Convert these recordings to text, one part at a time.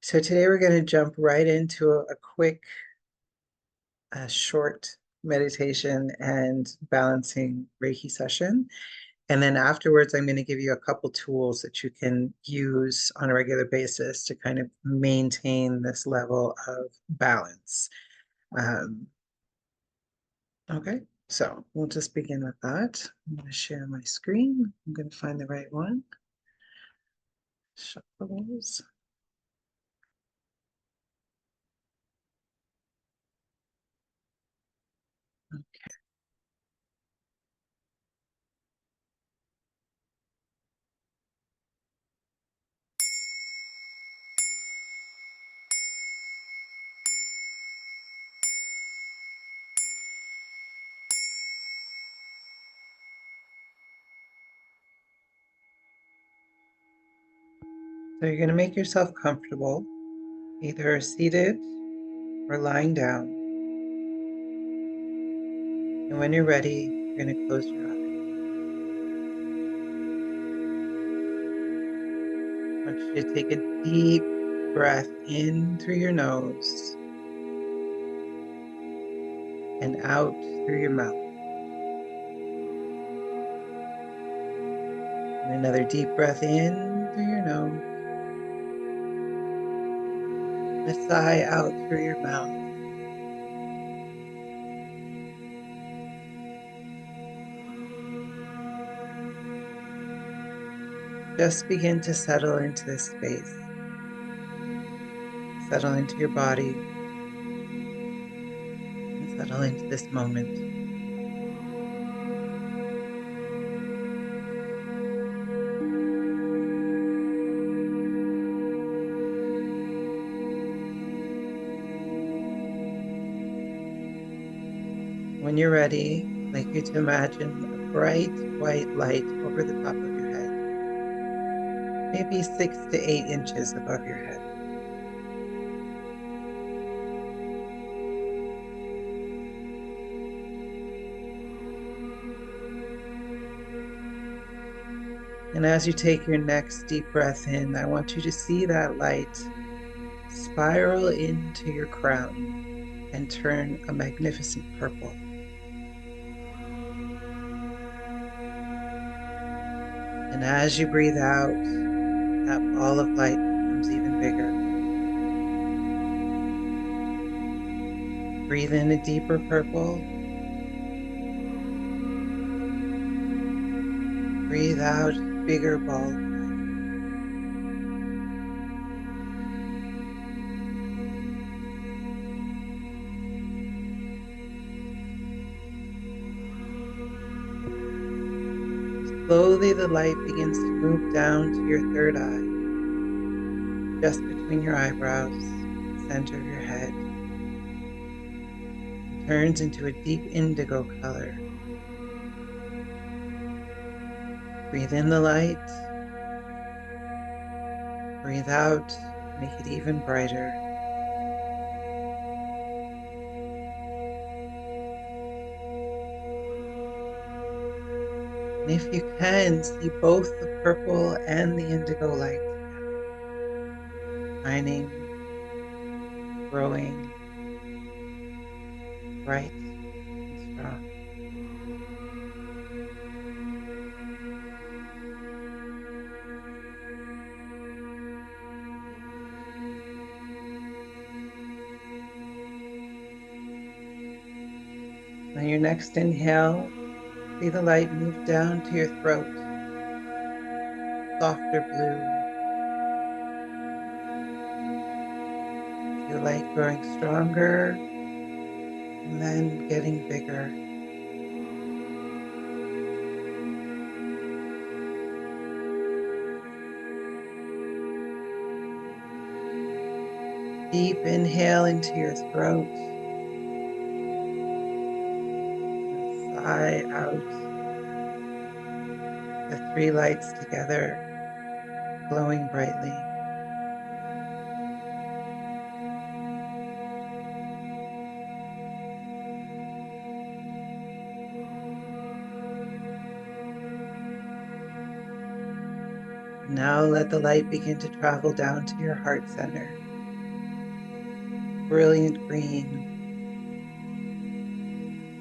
So today we're going to jump right into a quick, short meditation and balancing Reiki session. And then afterwards, I'm going to give you a couple tools that you can use on a regular basis to kind of maintain this level of balance. Um, okay, so we'll just begin with that. I'm going to share my screen. I'm going to find the right one. Shuffles. Okay. So you're going to make yourself comfortable, either seated or lying down. And when you're ready, you're going to close your eyes. I want you to take a deep breath in through your nose and out through your mouth. And another deep breath in through your nose. And a sigh out through your mouth. Just begin to settle into this space. Settle into your body. And settle into this moment. When you're ready, I'd like you to imagine a bright white light over the top of your head, maybe 6 to 8 inches above your head. And as you take your next deep breath in, I want you to see that light spiral into your crown and turn a magnificent purple. And as you breathe out, that ball of light becomes even bigger. Breathe in a deeper purple. Breathe out, bigger ball. Slowly the light begins to move down to your third eye, just between your eyebrows, center of your head. It turns into a deep indigo color. Breathe in the light. Breathe out, make it even brighter. And if you can, see both the purple and the indigo light together, shining, growing, bright and strong. On your next inhale, see the light move down to your throat, softer blue. See the light growing stronger and then getting bigger. Deep inhale into your throat. Sigh out. The three lights together, glowing brightly. Now let the light begin to travel down to your heart center. brilliant green.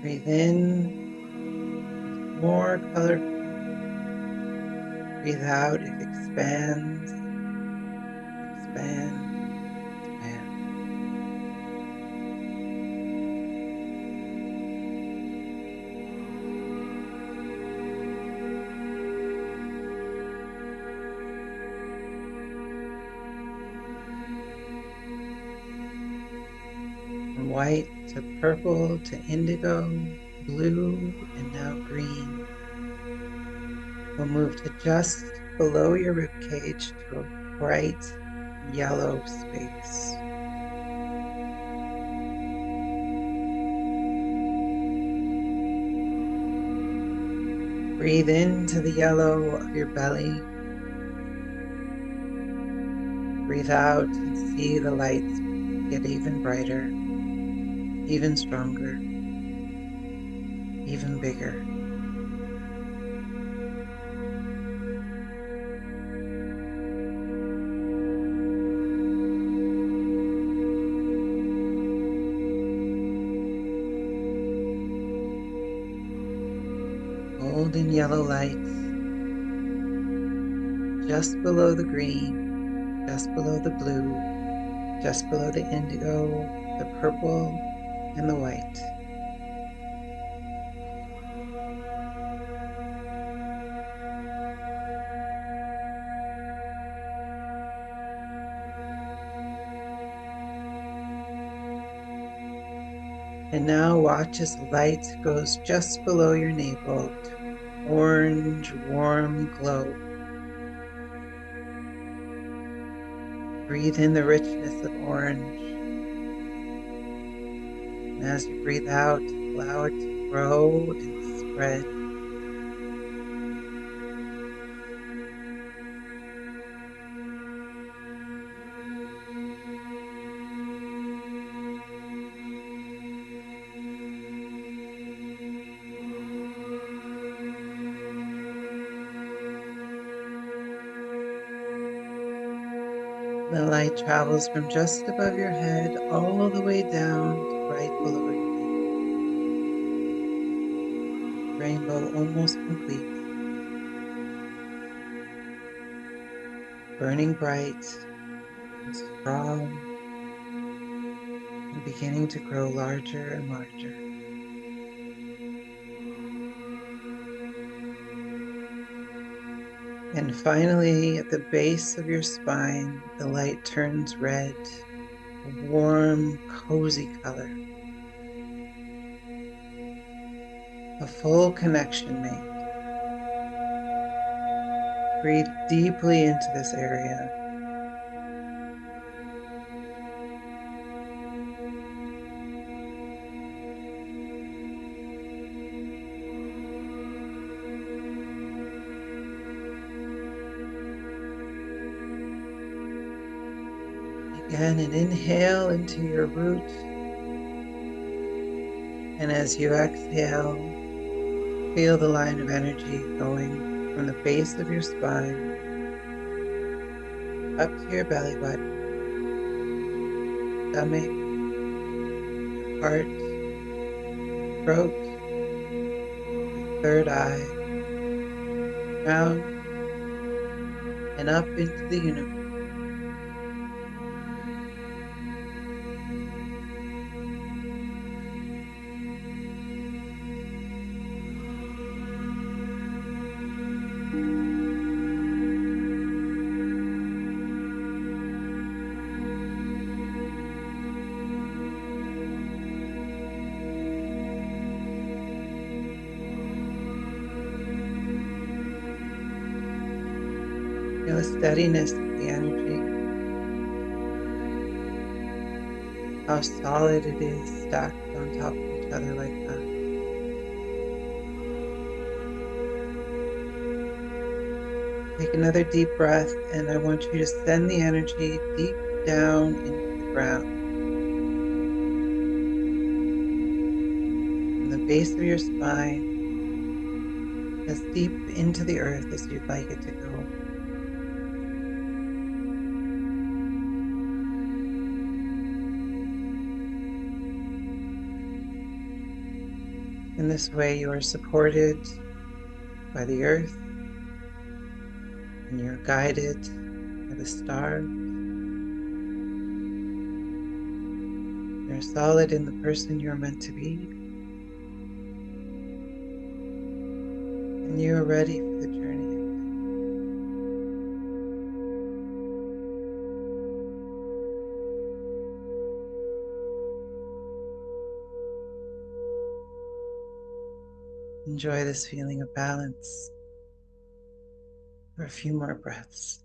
Breathe in, more color. Breathe out, it expands, expand, expand. From white to purple to indigo, blue, and now green. We'll move to just below your rib cage to a bright yellow space. Breathe into the yellow of your belly. Breathe out and see the lights get even brighter, even stronger, even bigger. Golden yellow lights just below the green, just below the blue, just below the indigo, the purple, and the white. And now watch as the light goes just below your navel to orange, warm glow. Breathe in the richness of orange. And as you breathe out, allow it to grow and spread. The light travels from just above your head all the way down to right below your navel. Rainbow almost complete. Burning bright and strong and beginning to grow larger and larger. And finally, at the base of your spine, the light turns red, a warm, cozy color. A full connection made. Breathe deeply into this area. Again, and inhale into your root. And as you exhale, feel the line of energy going from the base of your spine up to your belly button, stomach, heart, throat, third eye, crown, and up into the universe. Feel the steadiness of the energy, how solid it is stacked on top of each other like that. Take another deep breath, and I want you to send the energy deep down into the ground. From the base of your spine, as deep into the earth as you'd like it to go. In this way, you are supported by the earth and you're guided by the stars. You're solid in the person you're meant to be, and you are ready for the journey ahead. Enjoy this feeling of balance for a few more breaths.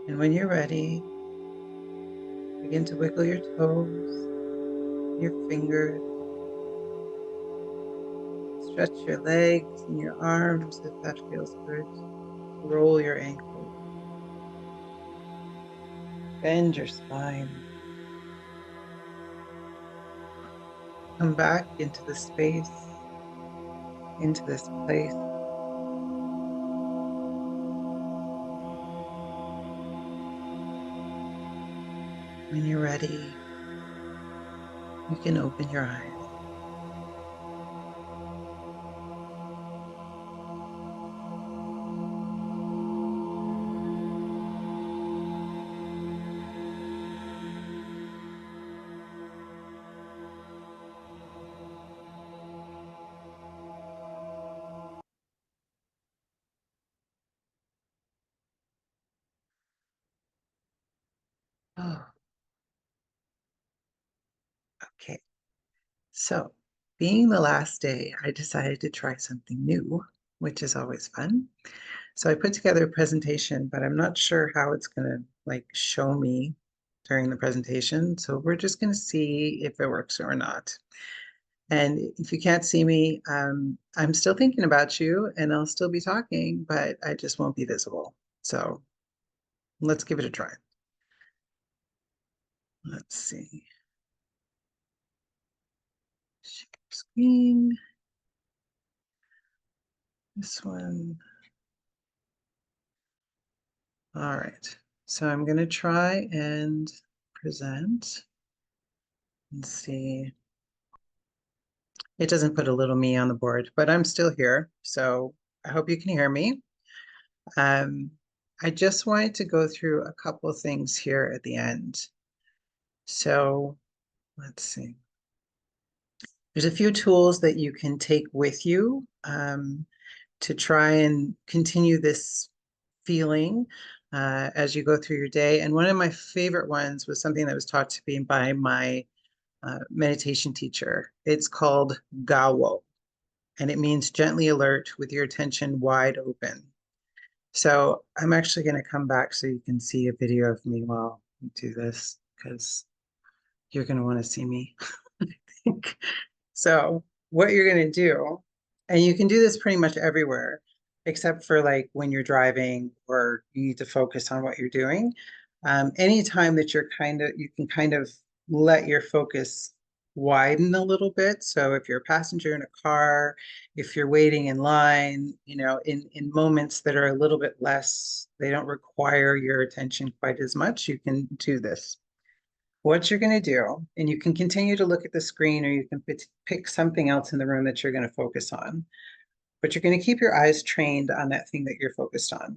And when you're ready, begin to wiggle your toes, your fingers, stretch your legs and your arms if that feels good. Roll your ankles, bend your spine. Come back into the space, into this place. When you're ready, you can open your eyes. Oh, okay. So, being the last day, I decided to try something new, which is always fun. So I put together a presentation, but I'm not sure how it's going to like show me during the presentation. So we're just going to see if it works or not. And if you can't see me, I'm still thinking about you and I'll still be talking, but I just won't be visible. So let's give it a try. Let's see. Share screen. This one. All right. So I'm going to try and present and see. It doesn't put a little me on the board, but I'm still here. So I hope you can hear me. Um, I just wanted to go through a couple of things here at the end. So let's see. There's a few tools that you can take with you to try and continue this feeling as you go through your day. And one of my favorite ones was something that was taught to me by my meditation teacher. It's called Gawo, and it means gently alert with your attention wide open. So I'm actually going to come back so you can see a video of me while we do this because you're going to want to see me, I think. So what you're going to do, and you can do this pretty much everywhere, except for like when you're driving or you need to focus on what you're doing. Anytime that you can kind of let your focus widen a little bit. So if you're a passenger in a car, if you're waiting in line, in moments that are a little bit less, they don't require your attention quite as much, you can do this. What you're going to do, and you can continue to look at the screen or you can pick something else in the room that you're going to focus on, but you're going to keep your eyes trained on that thing that you're focused on.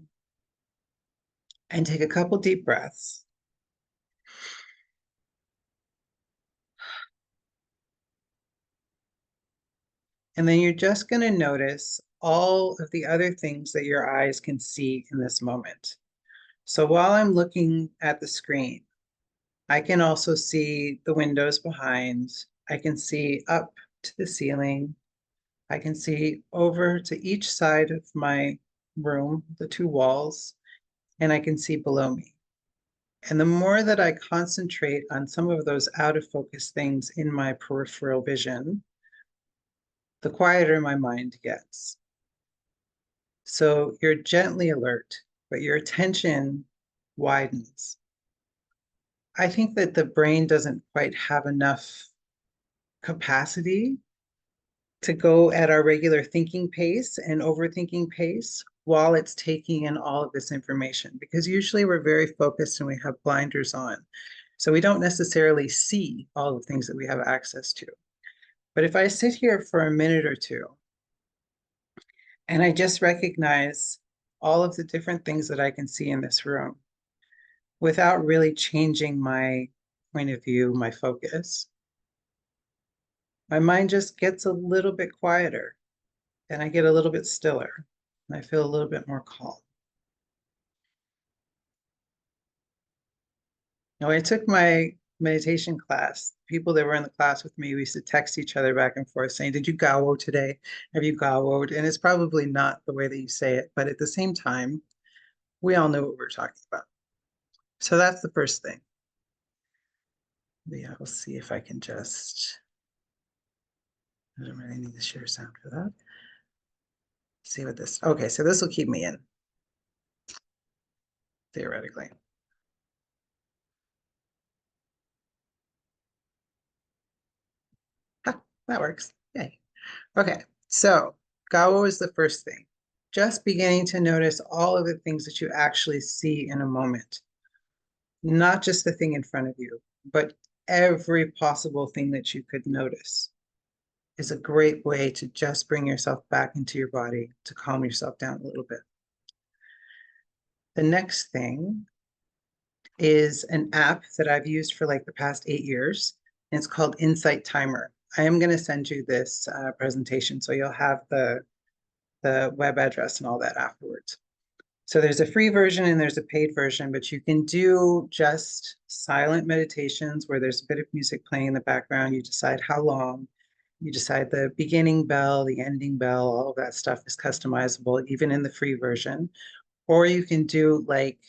And take a couple deep breaths. And then you're just going to notice all of the other things that your eyes can see in this moment. So while I'm looking at the screen, I can also see the windows behind. I can see up to the ceiling. I can see over to each side of my room, the two walls, and I can see below me. And the more that I concentrate on some of those out of focus things in my peripheral vision, the quieter my mind gets. So you're gently alert, but your attention widens. I think that the brain doesn't quite have enough capacity to go at our regular thinking pace and overthinking pace while it's taking in all of this information, because usually we're very focused and we have blinders on. So we don't necessarily see all the things that we have access to. But if I sit here for a minute or two and I just recognize all of the different things that I can see in this room without really changing my point of view, my focus, my mind just gets a little bit quieter and I get a little bit stiller and I feel a little bit more calm. Now, when I took my meditation class, people that were in the class with me, we used to text each other back and forth saying, "Did you gawo today? Have you gawoed?" And it's probably not the way that you say it, but at the same time, we all know what we're talking about. So that's the first thing. Yeah, we'll see if I can just, I don't really need to share sound for that. See what this, okay, so this will keep me in, theoretically. Ha, that works. Yay. Okay, so gawo is the first thing. Just beginning to notice all of the things that you actually see in a moment, not just the thing in front of you, but every possible thing that you could notice is a great way to just bring yourself back into your body, to calm yourself down a little bit. The next thing is an app that I've used for like the past 8 years, and it's called Insight Timer. I am going to send you this presentation, so you'll have the web address and all that afterwards. So there's a free version and there's a paid version, but you can do just silent meditations where there's a bit of music playing in the background. You decide how long, you decide the beginning bell, the ending bell, all of that stuff is customizable, even in the free version. Or you can do like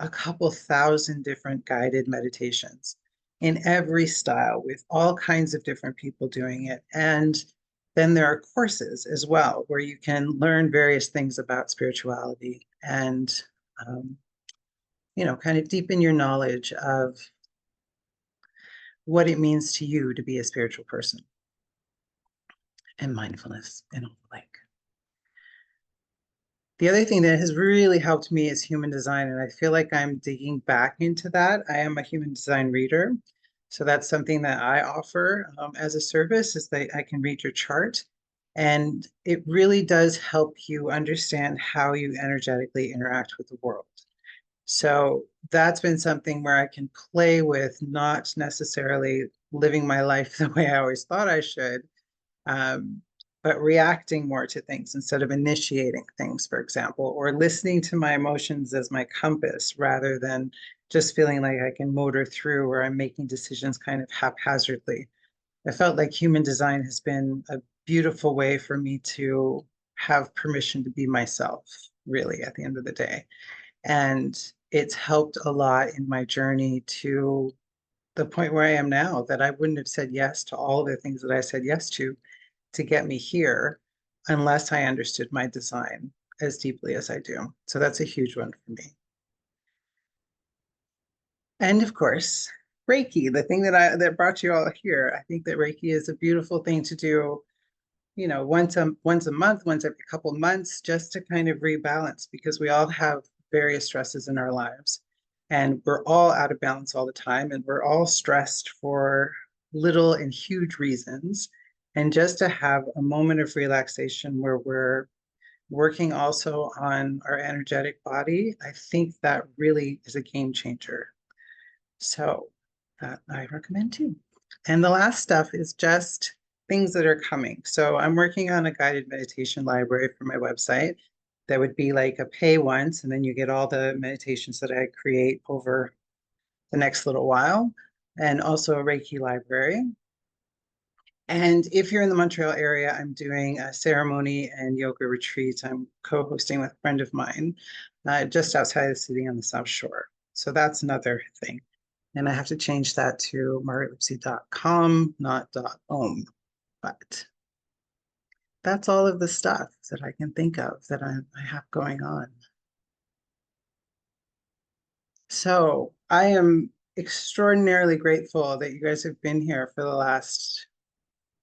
a couple thousand different guided meditations in every style with all kinds of different people doing it. And then there are courses as well where you can learn various things about spirituality and, um, kind of deepen your knowledge of what it means to you to be a spiritual person and mindfulness and all the like. The other thing that has really helped me is human design, and I feel like I'm digging back into that. I am a human design reader, so that's something that I offer as a service, is that I can read your chart, and it really does help you understand how you energetically interact with the world. So that's been something where I can play with, not necessarily living my life the way I always thought I should, um, but reacting more to things instead of initiating things, for example, or listening to my emotions as my compass rather than just feeling like I can motor through or I'm making decisions kind of haphazardly. I felt like human design has been a beautiful way for me to have permission to be myself, really, at the end of the day. And it's helped a lot in my journey to the point where I am now, that I wouldn't have said yes to all the things that I said yes to get me here unless I understood my design as deeply as I do. So that's a huge one for me. And of course, Reiki, the thing that brought you all here. I think that Reiki is a beautiful thing to do, once a month, once every couple of months, just to kind of rebalance, because we all have various stresses in our lives. And we're all out of balance all the time, and we're all stressed for little and huge reasons. And just to have a moment of relaxation where we're working also on our energetic body, I think that really is a game changer. So that I recommend too. And the last stuff is just things that are coming. So I'm working on a guided meditation library for my website that would be like a pay once, and then you get all the meditations that I create over the next little while, and also a Reiki library. And if you're in the Montreal area, I'm doing a ceremony and yoga retreat. I'm co-hosting with a friend of mine just outside the city on the South Shore. So that's another thing. And I have to change that to margaretlipsy.com, not .om. But that's all of the stuff that I can think of that I have going on. So I am extraordinarily grateful that you guys have been here for the last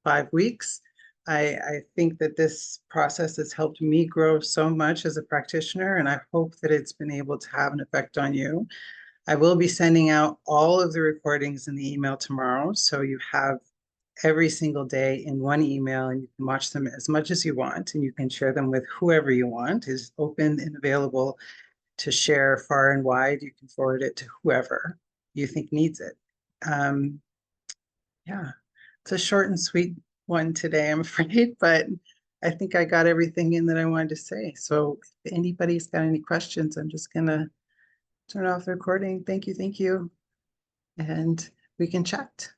5 weeks. I think that this process has helped me grow so much as a practitioner, and I hope that it's been able to have an effect on you. I will be sending out all of the recordings in the email tomorrow, so you have every single day in one email, and you can watch them as much as you want, and you can share them with whoever you want. Is open and available to share far and wide. You can forward it to whoever you think needs it. Yeah, it's a short and sweet one today, I'm afraid, but I think I got everything in that I wanted to say. So if anybody's got any questions, I'm just gonna turn off the recording. Thank you, and we can chat.